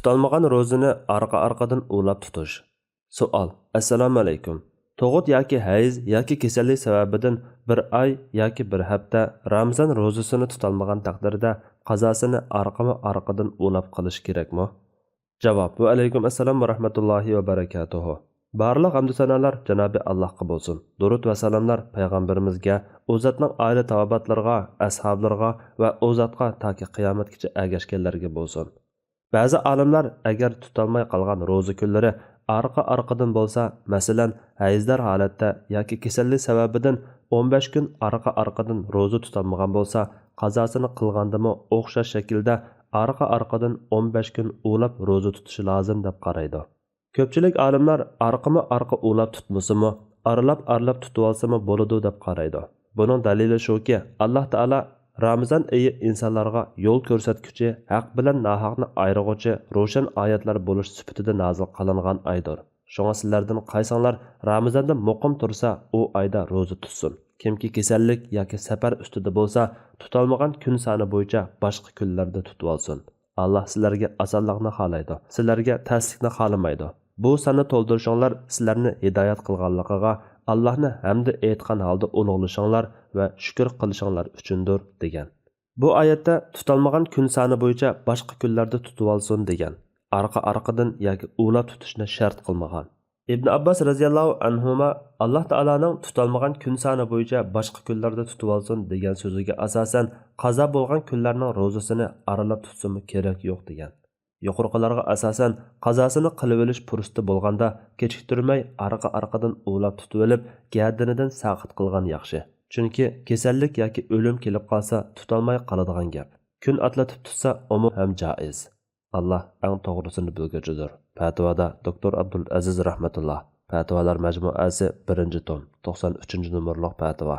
Tutalmagan ro'zini arqa-arqadan ulab tutish. Savol. Assalomu alaykum. Tug'ut yoki hayz yoki kasallik sababidan bir oy yoki bir hafta Ramazon ro'zasini tutalmagan taqdirda qazosini arqadan ulab qilish kerakmi? Javob. Va alaykum assalom va rahmatullohi va barakatuh. Barliq hamd sanolar Janobi Allohga bo'lsin. Durud va salomlar payg'ambarimizga, u zotning oila tavobatlariga, ashablarga va u zotga toki qiyomatgacha ergashganlarga bo'lsin. Ba'zi olimlar agar tutolmay qolgan ro'za kunlari arqa-arqadan bo'lsa, masalan, hayzdar holatda yoki kasallik sababidan 15 kun arqa-arqadan ro'za tutolmagan bo'lsa, qazosini qilgandimi o'xshash shaklda arqa-arqadan 15 kun ulab ro'za tutishi lozim deb qaraydi. Ko'pchilik olimlar arqa ulab tutmasimi, aralab tutib olsami bo'ladi deb qaraydi. Buning dalili shuki, Alloh taolo Ramazon oyi insonlarga yo'l ko'rsatguchi, haq bilan nohaqni ayirg'uvchi ro'shan oyatlar bo'lish sifatida nozil qilingan oydir. Shunga sizlardan qaysinglar Ramazonda muqim tursa, u oyda ro'za tutsin. Kimki kasallik yoki safar ustida bo'lsa, tutolmagan kun soni bo'yicha boshqa kunlarda tutib olsin. Alloh sizlarga osonlikni xohlaydi, sizlarga taslikni xohlamaydi. Bu sanni to'ldirishinglar sizlarni hidoyat qilganligiga, Allohni hamda aytgan holda ulug'lashinglar va shukr qilishinglar uchundir degan. Bu oyatda tutalmagan kun soni bo'yicha boshqa kunlarda tutib olsin degan. Arqa-arqadan yoki ulab tutishni shart qilmagan. Ibn Abbas radhiyallohu anhuma Alloh taolaning tutalmagan kun soni bo'yicha boshqa kunlarda tutib olsin degan so'ziga asosan qazo bo'lgan kunlarning ro'zasini aralab tutsa kerak yo'q degan. Yuqorqilarga asosan qazosini qilib olish fursati bo'lganda kechiktirmay arqa-arqadan ulab tutib olib, gardinidan saqit qilgan yaxshi. Chunki kasallik yoki o'lim kelib qolsa tutolmay qoladigan gap. Kun atlatib tutsa umu ham joiz. Alloh eng to'g'risini bilguchidir. Fatvoda Dr. Abdul Aziz rahmatulloh. Fatvolar majmuasi 1-tom, 93-numurliq fatvo.